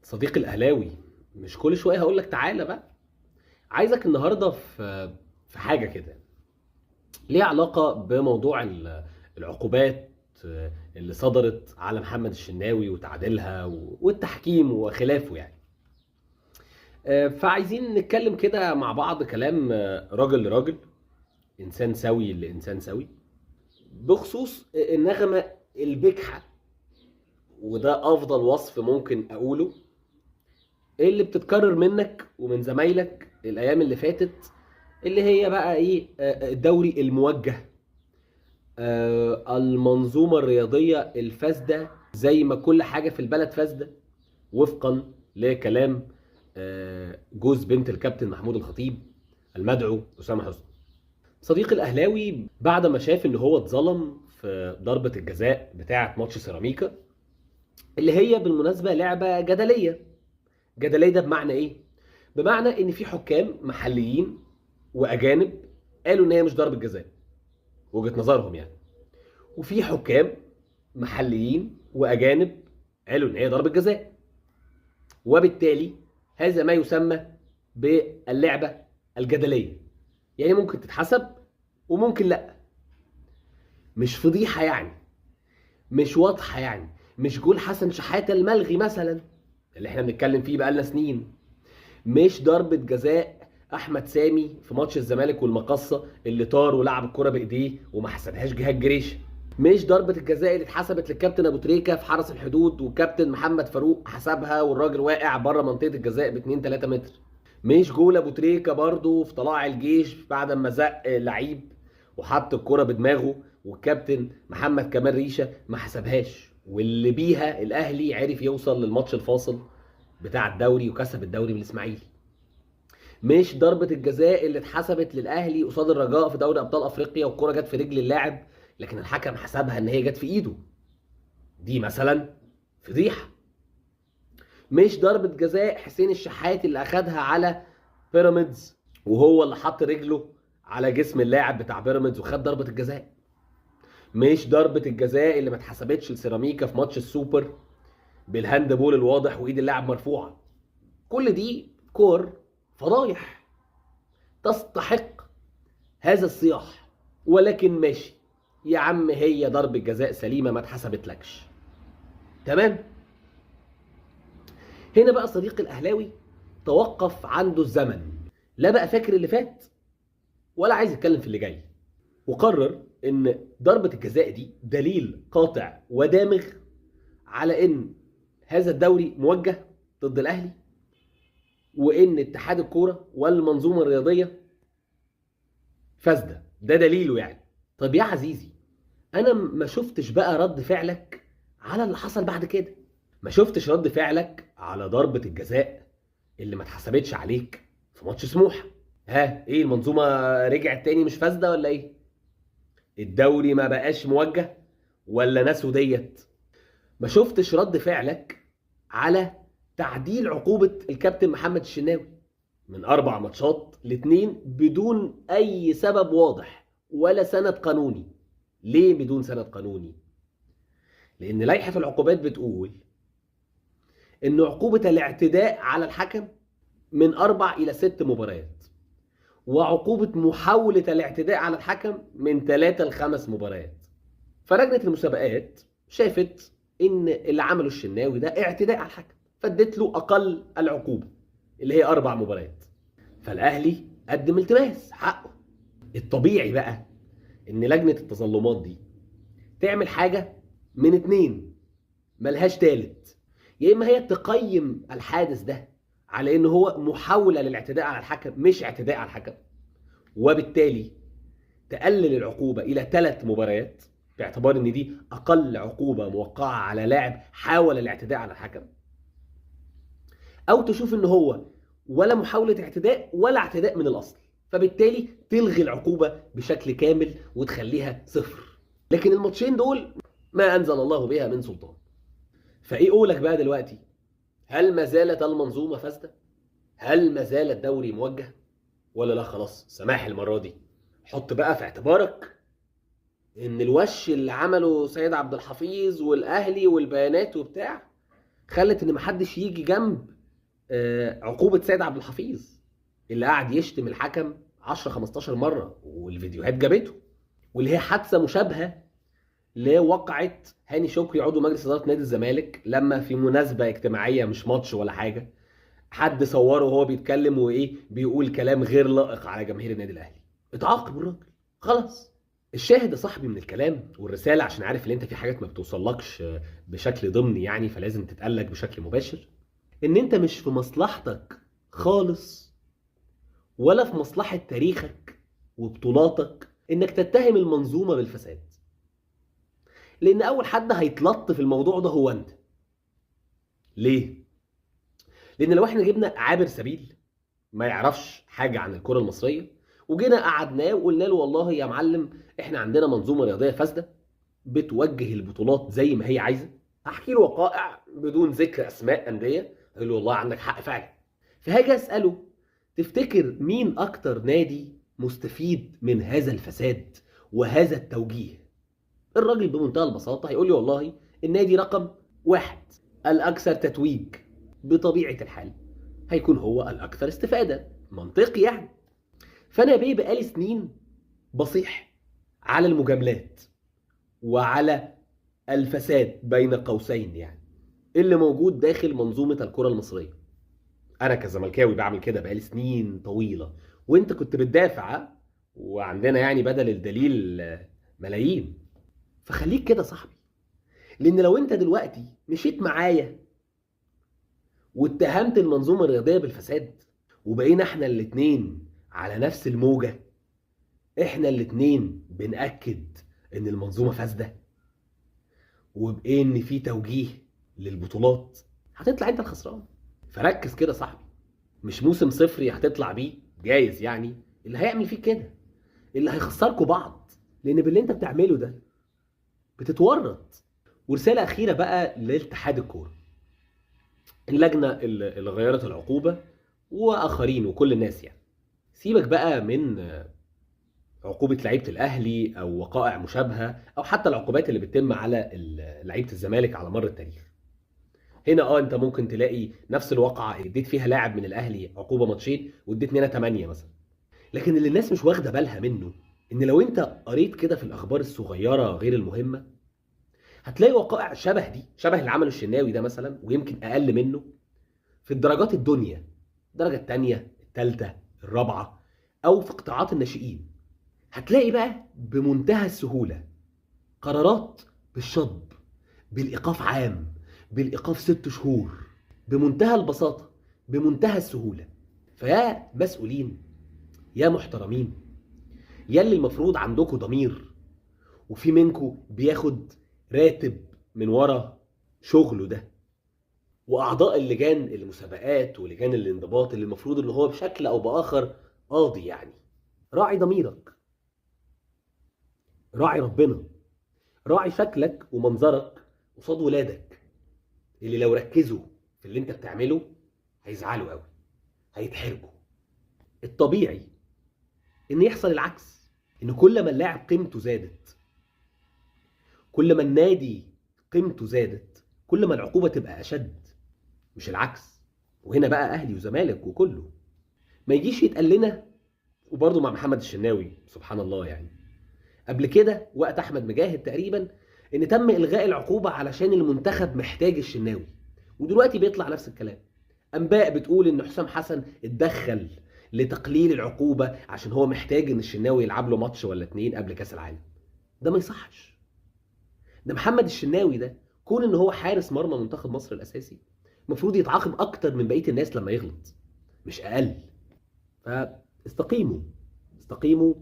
صديقي الاهلاوي، مش كل شويه هقول لك تعالى بقى. عايزك النهارده في حاجه كده ليها علاقه بموضوع العقوبات اللي صدرت على محمد الشناوي وتعديلها والتحكيم وخلافه يعني. فعايزين نتكلم كده مع بعض كلام راجل لراجل، انسان سوي لانسان سوي، بخصوص النغمه البجحه. وده افضل وصف ممكن اقوله، اللي بتتكرر منك ومن زمايلك الايام اللي فاتت، اللي هي بقى ايه؟ الدوري الموجه، المنظومه الرياضيه الفاسده، زي ما كل حاجه في البلد فاسده وفقا لكلام جوز بنت الكابتن محمود الخطيب المدعو اسامه حسني. صديقي الاهلاوي بعد ما شاف ان هو اتظلم في ضربه الجزاء بتاعه ماتش سيراميكا، اللي هي بالمناسبه لعبه جدليه. جدليه ده بمعنى ايه؟ بمعنى ان في حكام محليين واجانب قالوا ان هي مش ضربه جزاء، وجهه نظرهم يعني، وفي حكام محليين واجانب قالوا ان هي ضربه جزاء، وبالتالي هذا ما يسمى باللعبه الجدليه. يعني ممكن تتحسب وممكن لا. مش فضيحه يعني، مش واضحه يعني، مش جول حسن شحاته الملغي مثلا اللي احنا بنتكلم فيه بقالنا سنين، مش ضربة جزاء احمد سامي في ماتش الزمالك والمقصة اللي طار ولعب الكرة بايديه وما حسبهاش جهاد جريشة، مش ضربة الجزاء اللي اتحسبت للكابتن ابو تريكة في حرس الحدود والكابتن محمد فاروق حسبها والراجل واقع بره منطقة الجزاء ب 2 3 متر، مش جول ابو تريكة برضه في طلائع الجيش بعد ما زق لعيب وحط الكرة بدماغه والكابتن محمد كمال ريشة ما حسبهاش، واللي بيها الاهلي عرف يوصل للماتش الفاصل بتاع الدوري وكسب الدوري من الاسماعيلي. مش ضربة الجزاء اللي اتحسبت للاهلي قصاد الرجاء في دوري ابطال افريقيا والكرة جت في رجل اللاعب لكن الحكم حسبها ان هي جت في ايده، دي مثلا فضيحة. مش ضربة جزاء حسين الشحات اللي اخدها على بيراميدز وهو اللي حط رجله على جسم اللاعب بتاع بيراميدز وخد ضربة الجزاء. مش ضربة الجزاء اللي ما اتحسبتش لسيراميكا في ماتش السوبر بالهاند بول الواضح وايد اللاعب مرفوعة. كل دي كور فضايح تستحق هذا الصياح، ولكن ماشي يا عم، هي ضربة جزاء سليمة ما اتحسبتلكش، تمام. هنا بقى صديقي الاهلاوي توقف عنده الزمن، لا بقى فاكر اللي فات ولا عايز يتكلم في اللي جاي، وقرر ان ضربة الجزاء دي دليل قاطع ودامغ على ان هذا الدوري موجه ضد الاهلي، وان اتحاد الكوره والمنظومه الرياضيه فاسده. ده دليله يعني. طب يا عزيزي، انا ما شفتش بقى رد فعلك على اللي حصل بعد كده. ما شفتش رد فعلك على ضربة الجزاء اللي ما اتحسبتش عليك في ماتش سموحة. ها ايه، المنظومة رجعت تاني مش فاسدة ولا ايه؟ الدوري ما بقاش موجه ولا ناس وديت؟ ما شفتش رد فعلك على تعديل عقوبة الكابتن محمد الشناوي من 4 ماتشات ل2 بدون اي سبب واضح ولا سند قانوني. ليه بدون سند قانوني؟ لان لائحة العقوبات بتقول ان عقوبة الاعتداء على الحكم من 4 الى 6 مباريات، وعقوبة محاولة الاعتداء على الحكم من 3 ل5 مباريات. فلجنة المسابقات شافت ان اللي عمله الشناوي ده اعتداء على الحكم، فادت له اقل العقوبة اللي هي 4 مباريات. فالاهلي قدم التماس حقه. الطبيعي بقى ان لجنة التظلمات دي تعمل حاجة من 2، ملهاش تالت. يا اما هي تقيم الحادث ده على ان هو محاولة للاعتداء على الحكم مش اعتداء على الحكم، وبالتالي تقلل العقوبة الى 3 مباريات باعتبار ان دي اقل عقوبة موقعة على لاعب حاول الاعتداء على الحكم، او تشوف ان هو ولا محاولة اعتداء ولا اعتداء من الاصل، فبالتالي تلغي العقوبة بشكل كامل وتخليها 0. لكن الماتشين دول ما انزل الله بها من سلطان. فايه قولك بقى دلوقتي؟ هل ما زالت المنظومة فاسدة؟ هل ما زال الدوري موجه؟ ولا لا خلاص سماح المرة دي؟ حط بقى في اعتبارك ان الوش اللي عمله سيد عبد الحفيظ والاهلي والبيانات وبتاع خلت ان محدش يجي جنب عقوبه سيد عبد الحفيظ اللي قعد يشتم الحكم 10 15 مره والفيديوهات جابته، واللي هي حادثه مشابهه لوقعه هاني شكري عضو مجلس اداره نادي الزمالك لما في مناسبه اجتماعيه مش ماتش ولا حاجه حد صوره وهو بيتكلم وايه بيقول كلام غير لائق على جماهير النادي الاهلي. اتعاقب الراجل خلاص. الشاهد يا صاحبي من الكلام والرساله، عشان عارف ان انت في حاجات ما بتوصلكش بشكل ضمني يعني فلازم تتقالك بشكل مباشر، ان انت مش في مصلحتك خالص ولا في مصلحه تاريخك وبطولاتك انك تتهم المنظومه بالفساد. لان اول حد هيتلط في الموضوع ده هو انت. ليه؟ لان لو احنا جبنا عابر سبيل ما يعرفش حاجه عن الكره المصريه وجينا قعدناه وقلنا له والله يا معلم احنا عندنا منظومه رياضيه فاسده بتوجه البطولات زي ما هي عايزه، هحكي له وقائع بدون ذكر اسماء انديه، هقول له والله عندك حق فعلا. فهاجي اساله تفتكر مين اكتر نادي مستفيد من هذا الفساد وهذا التوجيه؟ الراجل بمنتهى البساطه هيقول لي والله النادي رقم 1 الاكثر تتويج، بطبيعه الحال هيكون هو الاكثر استفاده، منطقي يعني. فانا بقالي سنين بصيح على المجاملات وعلى الفساد بين قوسين يعني اللي موجود داخل منظومه الكره المصريه. انا كزملكاوي بعمل كده بقالي سنين طويله، وانت كنت بتدافع وعندنا يعني بدل الدليل ملايين. فخليك كده صاحبي، لان لو انت دلوقتي مشيت معايا واتهمت المنظومه الرياضيه بالفساد وبقينا احنا الاتنين على نفس الموجه، احنا الاتنين بنأكد ان المنظومه فاسده وبان في توجيه للبطولات، هتطلع انت الخسران. فركز كده صاحبي، مش موسم صفري هتطلع بيه جايز يعني اللي هيعمل فيك كده، اللي هيخسركوا بعض، لان باللي انت بتعمله ده بتتورط. ورساله اخيره بقى لاتحاد الكوره، اللجنه اللي غيرت العقوبه واخرين وكل الناس يعني، سيبك بقى من عقوبه لعيبه الاهلي او وقائع مشابهه او حتى العقوبات اللي بتتم على لعيبه الزمالك على مر التاريخ. هنا انت ممكن تلاقي نفس الواقعه اديت فيها لاعب من الاهلي عقوبه ماتشين واديت هنا 8 مثلا. لكن اللي الناس مش واخده بالها منه ان لو انت قريت كده في الاخبار الصغيره غير المهمه هتلاقي وقائع شبه دي، شبه اللي عمله الشناوي ده مثلا ويمكن اقل منه، في الدرجات الدنيا، الدرجه الثانيه الثالثه الرابعه او في قطاعات الناشئين. هتلاقي بقى بمنتهى السهوله قرارات بالشطب، بالايقاف عام، بالايقاف 6 شهور، بمنتهى البساطه، بمنتهى السهوله. فيا مسؤولين يا محترمين، يا اللي المفروض عندكم ضمير وفي منكم بياخد راتب من ورا شغله ده، واعضاء اللجان المسابقات ولجان الانضباط اللي المفروض ان هو بشكل او باخر قاضي يعني، راعي ضميرك، راعي ربنا، راعي شكلك ومنظرك قصاد ولادك اللي لو ركزوا في اللي انت بتعمله هيزعلوا قوي، هيتحرجوا. الطبيعي ان يحصل العكس، ان كل ما اللاعب قيمته زادت، كل ما النادي قيمته زادت، كل ما العقوبه تبقى اشد، مش العكس. وهنا بقى اهلي وزمالك وكله ما يجيش يتقال لنا. وبرضه مع محمد الشناوي سبحان الله يعني، قبل كده وقت احمد مجاهد تقريبا ان تم الغاء العقوبه علشان المنتخب محتاج الشناوي، ودلوقتي بيطلع نفس الكلام. انباء بتقول ان حسام حسن اتدخل لتقليل العقوبه عشان هو محتاج ان الشناوي يلعب له ماتش ولا 2 قبل كاس العالم. ده ما يصحش. ده محمد الشناوي ده كون ان هو حارس مرمى منتخب مصر الاساسي المفروض يتعاقب اكتر من بقيه الناس لما يغلط، مش اقل. فاستقيموا، استقيموا